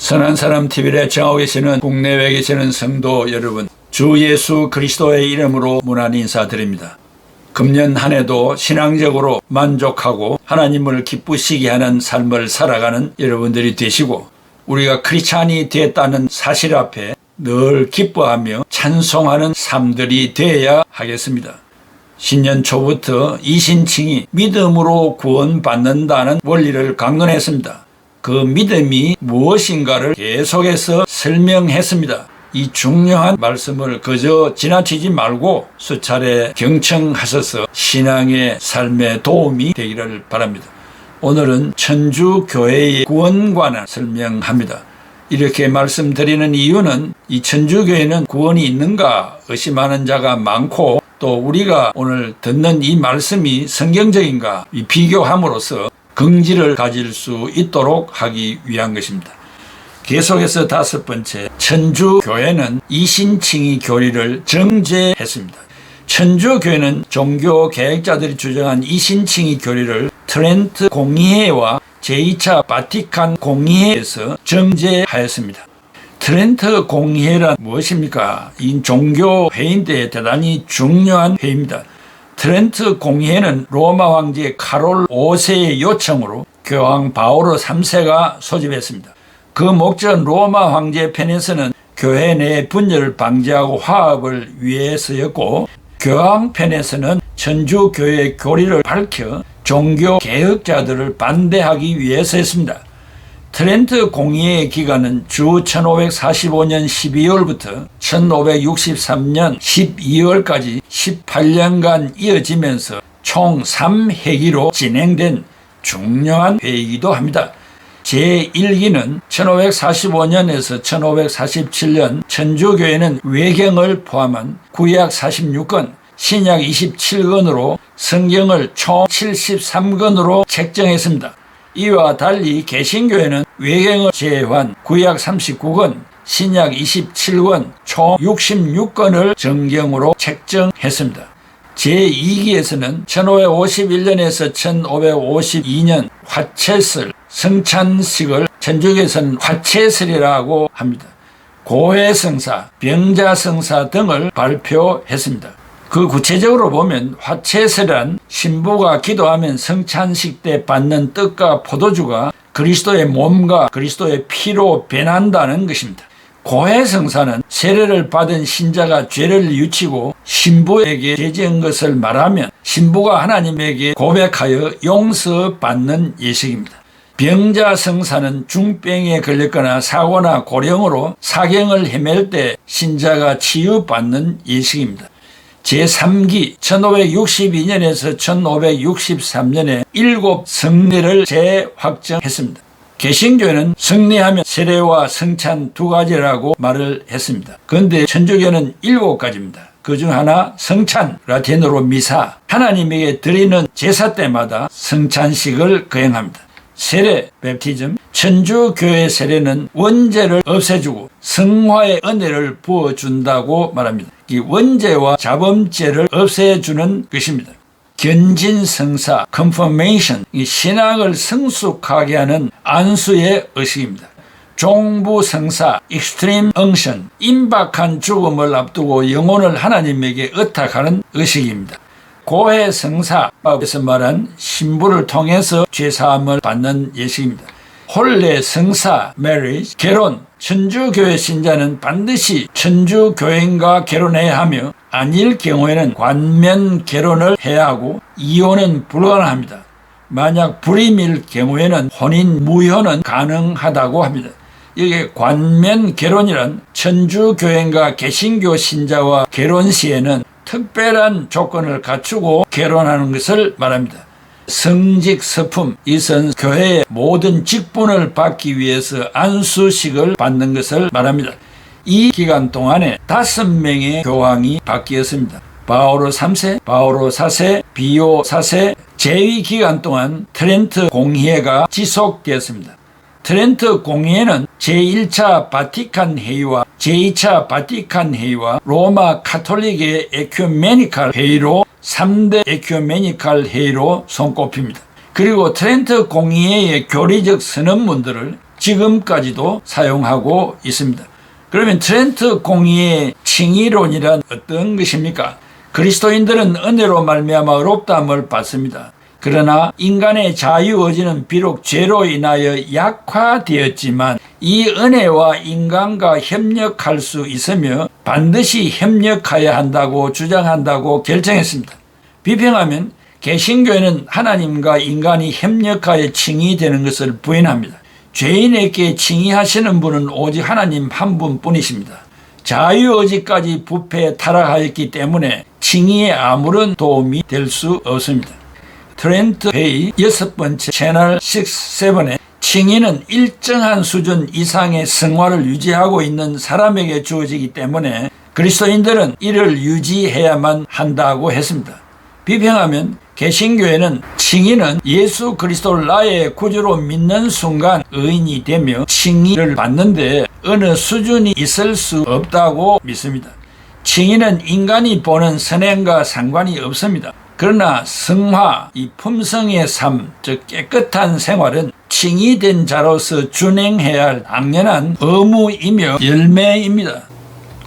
선한 사람 TV를 애청하고 계시는 국내외에 계시는 성도 여러분, 주 예수 그리스도의 이름으로 문안 인사드립니다. 금년 한 해도 신앙적으로 만족하고 하나님을 기쁘시게 하는 삶을 살아가는 여러분들이 되시고, 우리가 크리스찬이 되었다는 사실 앞에 늘 기뻐하며 찬송하는 삶들이 되어야 하겠습니다. 신년 초부터 이신칭이 믿음으로 구원받는다는 원리를 강론했습니다. 그 믿음이 무엇인가를 계속해서 설명했습니다. 이 중요한 말씀을 그저 지나치지 말고 수차례 경청하셔서 신앙의 삶에 도움이 되기를 바랍니다. 오늘은 천주교회의 구원관을 설명합니다. 이렇게 말씀드리는 이유는 이 천주교회는 구원이 있는가 의심하는 자가 많고, 또 우리가 오늘 듣는 이 말씀이 성경적인가 비교함으로써 긍지를 가질 수 있도록 하기 위한 것입니다. 계속해서 다섯 번째, 천주교회는 이신칭의 교리를 정죄했습니다. 천주교회는 종교 개혁자들이 주장한 이신칭의 교리를 트렌트 공의회와 제2차 바티칸 공의회에서 정죄하였습니다. 트렌트 공의회란 무엇입니까? 이 종교 회의인데 대단히 중요한 회의입니다. 트렌트 공의회는 로마 황제 카롤 5세의 요청으로 교황 바오로 3세가 소집했습니다. 그 목적은 로마 황제 편에서는 교회 내 분열을 방지하고 화합을 위해서였고, 교황 편에서는 천주교회의 교리를 밝혀 종교 개혁자들을 반대하기 위해서였습니다. 트렌트 공의회의 기간은 주 1545년 12월부터 1563년 12월까지 18년간 이어지면서 총 3회기로 진행된 중요한 회의이기도 합니다. 제1기는 1545년에서 1547년 천주교회는 외경을 포함한 구약 46권, 신약 27권으로 성경을 총 73권으로 책정했습니다. 이와 달리 개신교회는 외경을 제외한 구약 39권, 신약 27권, 총 66권을 정경으로 책정했습니다. 제2기에서는 1551년에서 1552년 화채설, 성찬식을 천주교에서는 화채설이라고 합니다. 고해성사, 병자성사 등을 발표했습니다. 그 구체적으로 보면 화채설은 신부가 기도하면 성찬식 때 받는 떡과 포도주가 그리스도의 몸과 그리스도의 피로 변한다는 것입니다. 고해성사는 세례를 받은 신자가 죄를 뉘우치고 신부에게 죄지은 것을 말하면 신부가 하나님에게 고백하여 용서받는 예식입니다. 병자성사는 중병에 걸렸거나 사고나 고령으로 사경을 헤맬 때 신자가 치유받는 예식입니다. 제3기 1562년에서 1563년에 7 성례를 재확정했습니다. 개신교회는 성례하면 세례와 성찬 두 가지라고 말을 했습니다. 그런데 천주교는 7가지입니다. 그중 하나 성찬, 라틴어로 미사, 하나님에게 드리는 제사 때마다 성찬식을 거행합니다. 세례, 베프티즘, 천주교회 세례는 원죄를 없애주고 성화의 은혜를 부어준다고 말합니다. 이 원죄와 자범죄를 없애주는 것입니다. 견진성사, confirmation, 이 신앙을 성숙하게 하는 안수의 의식입니다. 종부성사, extreme unction, 임박한 죽음을 앞두고 영혼을 하나님에게 의탁하는 의식입니다. 고해성사에서 말한 신부를 통해서 죄사함을 받는 예식입니다. 혼례성사, marriage, 결혼, 천주교회 신자는 반드시 천주교인과 결혼해야 하며 아닐 경우에는 관면 결혼을 해야 하고 이혼은 불가능합니다. 만약 불임일 경우에는 혼인 무효는 가능하다고 합니다. 이게 관면 결혼이란 천주교인과 개신교 신자와 결혼 시에는 특별한 조건을 갖추고 결혼하는 것을 말합니다. 성직 서품, 이것은 교회의 모든 직분을 받기 위해서 안수식을 받는 것을 말합니다. 이 기간 동안에 5명의 교황이 바뀌었습니다. 바오로 3세, 바오로 4세, 비오 4세, 재위 기간 동안 트렌트 공의회가 지속되었습니다. 트렌트 공의회는 제1차 바티칸 회의와 제2차 바티칸 회의와 로마 카톨릭의 에큐메니칼 회의로 3대 에큐메니칼 회의로 손꼽힙니다. 그리고 트렌트 공의회의 교리적 선언문들을 지금까지도 사용하고 있습니다. 그러면 트렌트 공의의 칭의론이란 어떤 것입니까? 그리스도인들은 은혜로 말미암아 의롭다함을 받습니다. 그러나 인간의 자유의지는 비록 죄로 인하여 약화되었지만 이 은혜와 인간과 협력할 수 있으며 반드시 협력해야 한다고 주장한다고 결정했습니다. 비평하면 개신교회는 하나님과 인간이 협력하여 칭의되는 것을 부인합니다. 죄인에게 칭의하시는 분은 오직 하나님 한 분뿐이십니다. 자유의지까지 부패에 타락하였기 때문에 칭의에 아무런 도움이 될 수 없습니다. 트렌트 베이 6번째 채널 6, 7에 칭의는 일정한 수준 이상의 성화를 유지하고 있는 사람에게 주어지기 때문에 그리스도인들은 이를 유지해야만 한다고 했습니다. 비평하면 개신교회는 칭의는 예수 그리스도를 나의 구주로 믿는 순간 의인이 되며 칭의를 받는데 어느 수준이 있을 수 없다고 믿습니다. 칭의는 인간이 보는 선행과 상관이 없습니다. 그러나 성화, 이 품성의 삶, 즉 깨끗한 생활은 칭의된 자로서 준행해야 할 당연한 의무이며 열매입니다.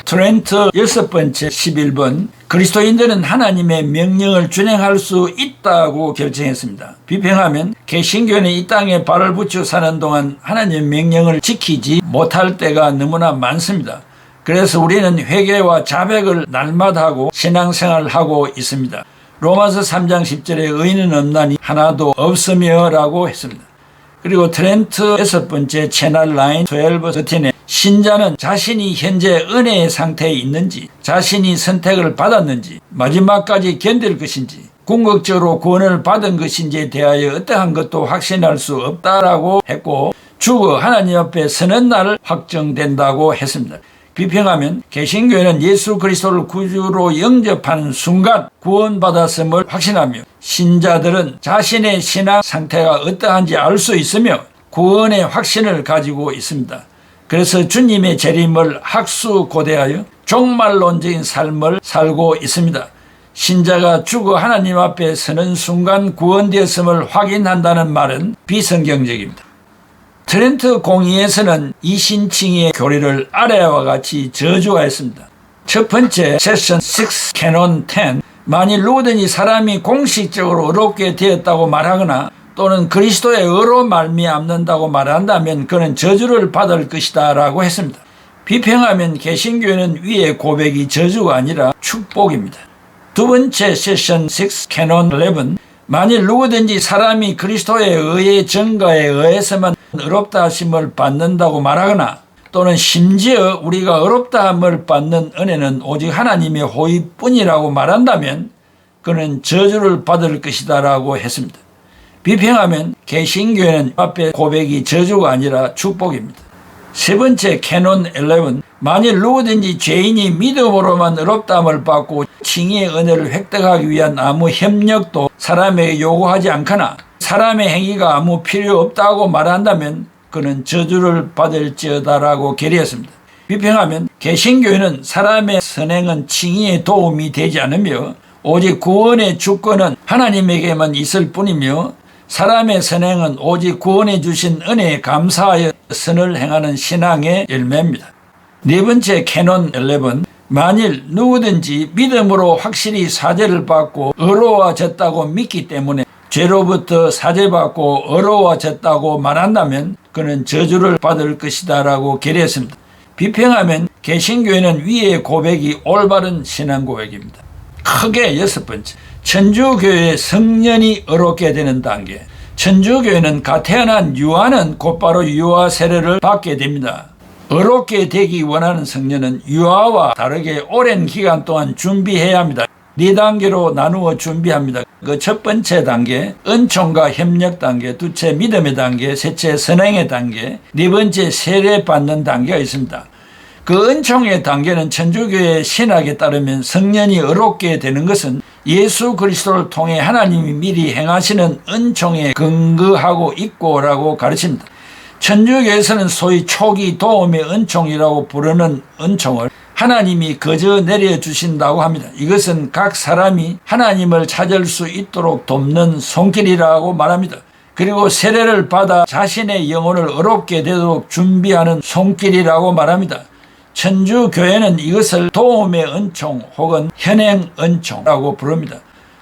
트렌트 6번째 11번 그리스도인들은 하나님의 명령을 준행할 수 있다고 결정했습니다. 비평하면 개신교는 이 땅에 발을 붙여 사는 동안 하나님의 명령을 지키지 못할 때가 너무나 많습니다. 그래서 우리는 회개와 자백을 날마다 하고 신앙생활을 하고 있습니다. 로마서 3장 10절에 의인은 없나니 하나도 없으며 라고 했습니다. 그리고 트렌트 6번째 채널 9, 12, 13에 신자는 자신이 현재 은혜의 상태에 있는지, 자신이 선택을 받았는지, 마지막까지 견딜 것인지, 궁극적으로 구원을 받은 것인지에 대하여 어떠한 것도 확신할 수 없다라고 했고, 죽어 하나님 앞에 서는 날 확정된다고 했습니다. 비평하면 개신교회는 예수 그리스도를 구주로 영접하는 순간 구원받았음을 확신하며 신자들은 자신의 신앙 상태가 어떠한지 알 수 있으며 구원의 확신을 가지고 있습니다. 그래서 주님의 재림을 학수고대하여 종말론적인 삶을 살고 있습니다. 신자가 죽어 하나님 앞에 서는 순간 구원되었음을 확인한다는 말은 비성경적입니다. 트렌트 공의에서는 이신칭의의 교리를 아래와 같이 저주하였습니다. 첫 번째 세션 6 캐논 10 만일 누구든지 사람이 공식적으로 의롭게 되었다고 말하거나 또는 그리스도의 의로 말미암는다고 말한다면 그는 저주를 받을 것이다 라고 했습니다. 비평하면 개신교회는 위의 고백이 저주가 아니라 축복입니다. 두 번째 세션 6 캐논 11 만일 누구든지 사람이 그리스도의 의의 증거에 의해서만 의롭다 하심을 받는다고 말하거나 또는 심지어 우리가 의롭다 함을 받는 은혜는 오직 하나님의 호의뿐이라고 말한다면 그는 저주를 받을 것이다 라고 했습니다. 비평하면 개신교회는 앞에 고백이 저주가 아니라 축복입니다. 세 번째 캐논 11 만일 누구든지 죄인이 믿음으로만 의롭다함을 받고 칭의의 은혜를 획득하기 위한 아무 협력도 사람에게 요구하지 않거나 사람의 행위가 아무 필요 없다고 말한다면 그는 저주를 받을지어다라고 결의했습니다. 비평하면 개신교회는 사람의 선행은 칭의에 도움이 되지 않으며 오직 구원의 주권은 하나님에게만 있을 뿐이며 사람의 선행은 오직 구원해 주신 은혜에 감사하여 선을 행하는 신앙의 열매입니다. 네 번째 캐논 11 만일 누구든지 믿음으로 확실히 사죄를 받고 의로워졌다고 믿기 때문에 죄로부터 사죄받고 의로워졌다고 말한다면 그는 저주를 받을 것이다 라고 결의했습니다. 비평하면 개신교회는 위의 고백이 올바른 신앙 고백입니다. 크게 여섯 번째 천주교회의 성년이 의롭게 되는 단계. 천주교회는 갓 태어난 유아는 곧바로 유아 세례를 받게 됩니다. 의롭게 되기 원하는 성년은 유아와 다르게 오랜 기간 동안 준비해야 합니다. 4단계로 나누어 준비합니다. 그 첫 번째 단계 은총과 협력 단계, 둘째 믿음의 단계, 셋째 선행의 단계, 네 번째 세례 받는 단계가 있습니다. 그 은총의 단계는 천주교의 신학에 따르면 성년이 의롭게 되는 것은 예수 그리스도를 통해 하나님이 미리 행하시는 은총에 근거하고 있고라고 가르칩니다. 천주교에서는 소위 초기 도움의 은총이라고 부르는 은총을 하나님이 거저 내려주신다고 합니다. 이것은 각 사람이 하나님을 찾을 수 있도록 돕는 손길이라고 말합니다. 그리고 세례를 받아 자신의 영혼을 의롭게 되도록 준비하는 손길이라고 말합니다. 천주교회는 이것을 도움의 은총 혹은 현행 은총이라고 부릅니다.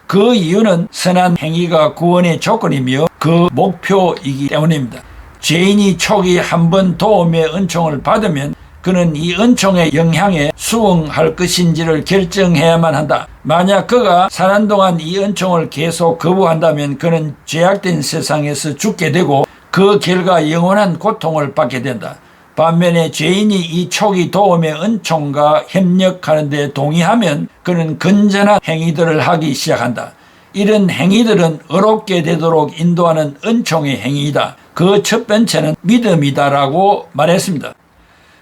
그 이유는 선한 행위가 구원의 조건이며 그 목표이기 때문입니다. 죄인이 초기 한번 도움의 은총을 받으면 그는 이 은총의 영향에 수응할 것인지를 결정해야만 한다. 만약 그가 사는 동안 이 은총을 계속 거부한다면 그는 죄악된 세상에서 죽게 되고 그 결과 영원한 고통을 받게 된다. 반면에 죄인이 이 초기 도움의 은총과 협력하는 데 동의하면 그는 건전한 행위들을 하기 시작한다. 이런 행위들은 의롭게 되도록 인도하는 은총의 행위이다. 그 첫 번째는 믿음이다라고 말했습니다.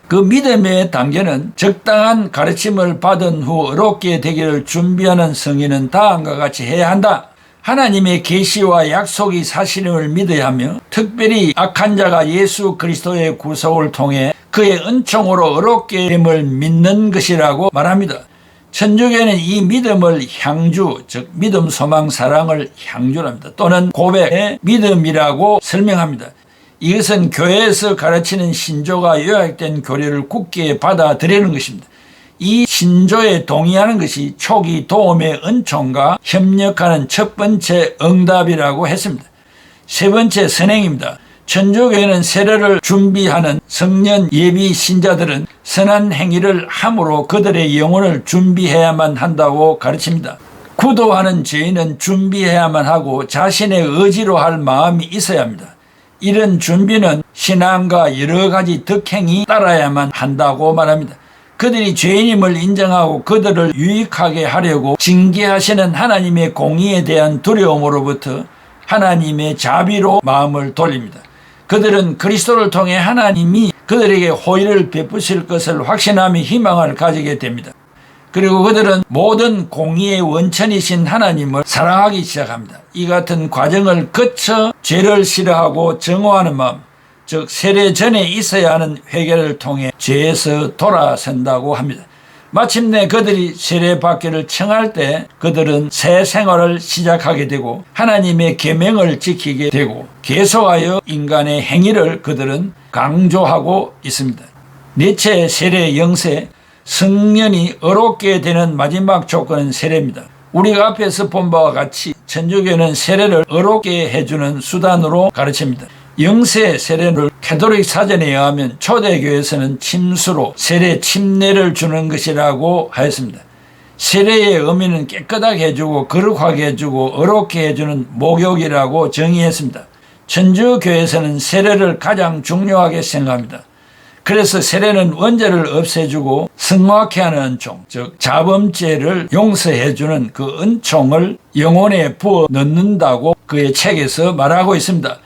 그 믿음의 단계는 적당한 가르침을 받은 후 의롭게 되기를 준비하는 성인은 다음과 같이 해야 한다. 하나님의 계시와 약속이 사실임을 믿어야 하며 특별히 악한 자가 예수 그리스도의 구속을 통해 그의 은총으로 의롭게 됨을 믿는 것이라고 말합니다. 천주교는 이 믿음을 향주, 즉 믿음, 소망, 사랑을 향주랍니다. 또는 고백의 믿음이라고 설명합니다. 이것은 교회에서 가르치는 신조가 요약된 교리를 굳게 받아들이는 것입니다. 이 신조에 동의하는 것이 초기 도움의 은총과 협력하는 첫 번째 응답이라고 했습니다. 세 번째 선행입니다. 천주교회는 세례를 준비하는 성년 예비 신자들은 선한 행위를 함으로 그들의 영혼을 준비해야만 한다고 가르칩니다. 구도하는 죄인은 준비해야만 하고 자신의 의지로 할 마음이 있어야 합니다. 이런 준비는 신앙과 여러 가지 덕행이 따라야만 한다고 말합니다. 그들이 죄인임을 인정하고 그들을 유익하게 하려고 징계하시는 하나님의 공의에 대한 두려움으로부터 하나님의 자비로 마음을 돌립니다. 그들은 그리스도를 통해 하나님이 그들에게 호의를 베푸실 것을 확신하며 희망을 가지게 됩니다. 그리고 그들은 모든 공의의 원천이신 하나님을 사랑하기 시작합니다. 이 같은 과정을 거쳐 죄를 싫어하고 정오하는 마음, 즉 세례 전에 있어야 하는 회개를 통해 죄에서 돌아선다고 합니다. 마침내 그들이 세례받기를 청할 때 그들은 새 생활을 시작하게 되고 하나님의 계명을 지키게 되고 계속하여 인간의 행위를 그들은 강조하고 있습니다. 넷째 세례 영세, 성년이 의롭게 되는 마지막 조건은 세례입니다. 우리가 앞에서 본 바와 같이 천주교는 세례를 의롭게 해주는 수단으로 가르칩니다. 영세 세례를 캐톨릭 사전에 의하면 초대교회에서는 침수로 세례 침례를 주는 것이라고 하였습니다. 세례의 의미는 깨끗하게 해주고 거룩하게 해주고 의롭게 해주는 목욕이라고 정의했습니다. 천주교회에서는 세례를 가장 중요하게 생각합니다. 그래서 세례는 원죄를 없애주고 성화케 하는 은총, 즉 자범죄를 용서해주는 그 은총을 영혼에 부어 넣는다고 그의 책에서 말하고 있습니다.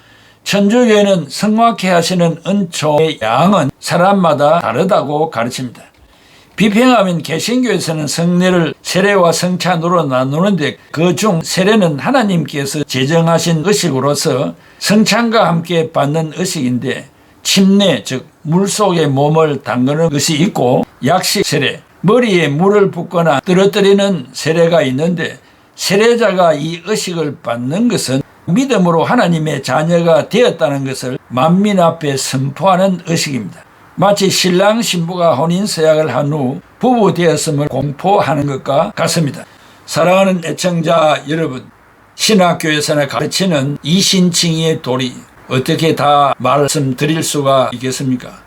천주교회는 성화케 하시는 은총의 양은 사람마다 다르다고 가르칩니다. 비평하면 개신교에서는 성례를 세례와 성찬으로 나누는데 그중 세례는 하나님께서 제정하신 의식으로서 성찬과 함께 받는 의식인데 침례, 즉 물속에 몸을 담그는 것이 있고 약식 세례, 머리에 물을 붓거나 떨어뜨리는 세례가 있는데 세례자가 이 의식을 받는 것은 믿음으로 하나님의 자녀가 되었다는 것을 만민 앞에 선포하는 의식입니다. 마치 신랑 신부가 혼인서약을 한 후 부부 되었음을 공포하는 것과 같습니다. 사랑하는 애청자 여러분, 신학교에서나 가르치는 이신칭의의 도리 어떻게 다 말씀드릴 수가 있겠습니까?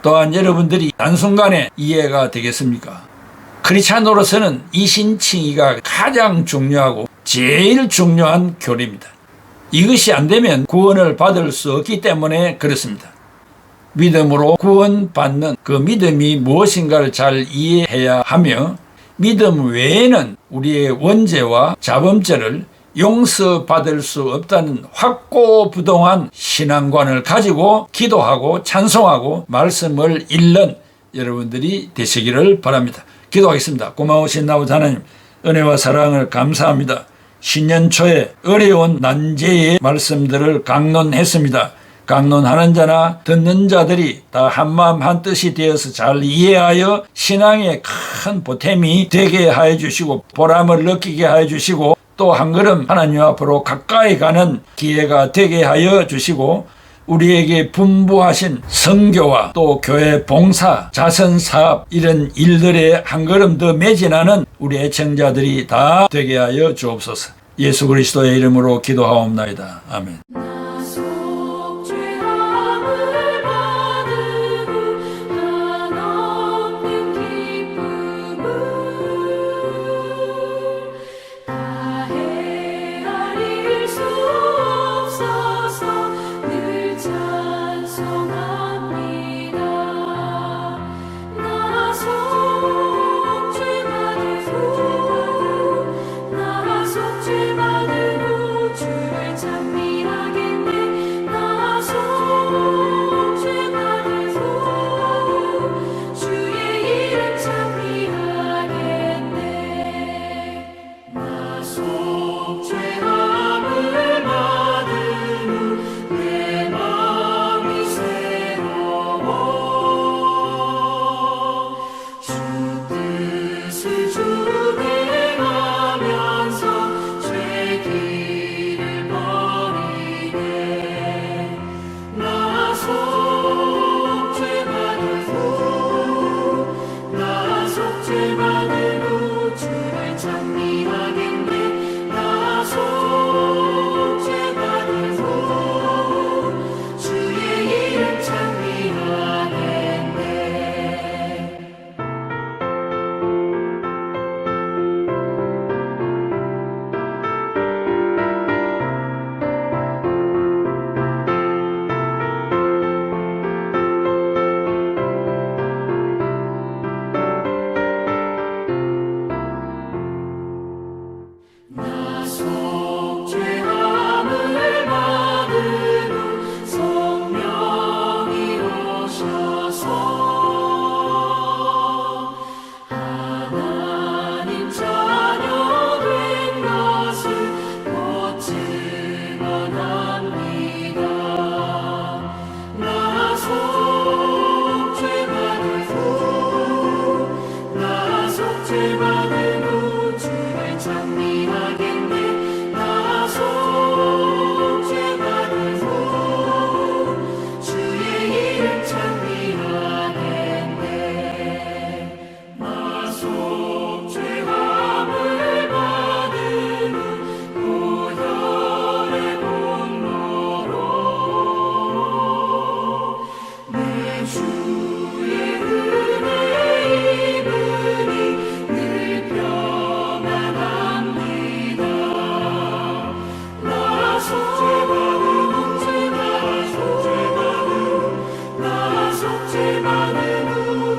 또한 여러분들이 한순간에 이해가 되겠습니까? 크리스찬으로서는 이신칭의가 가장 중요하고 제일 중요한 교리입니다. 이것이 안 되면 구원을 받을 수 없기 때문에 그렇습니다. 믿음으로 구원받는 그 믿음이 무엇인가를 잘 이해해야 하며 믿음 외에는 우리의 원죄와 자범죄를 용서받을 수 없다는 확고부동한 신앙관을 가지고 기도하고 찬송하고 말씀을 읽는 여러분들이 되시기를 바랍니다. 기도하겠습니다. 고마우신 아버지 하나님, 은혜와 사랑을 감사합니다. 신년 초에 어려운 난제의 말씀들을 강론했습니다. 강론하는 자나 듣는 자들이 다 한마음 한뜻이 되어서 잘 이해하여 신앙의 큰 보탬이 되게 하여 주시고 보람을 느끼게 하여 주시고 또 한 걸음 하나님 앞으로 가까이 가는 기회가 되게 하여 주시고 우리에게 분부하신 선교와 또 교회 봉사, 자선사업 이런 일들에 한 걸음 더 매진하는 우리 애청자들이 다 되게 하여 주옵소서. 예수 그리스도의 이름으로 기도하옵나이다. 아멘.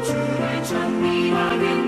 주를 찬미하겠네.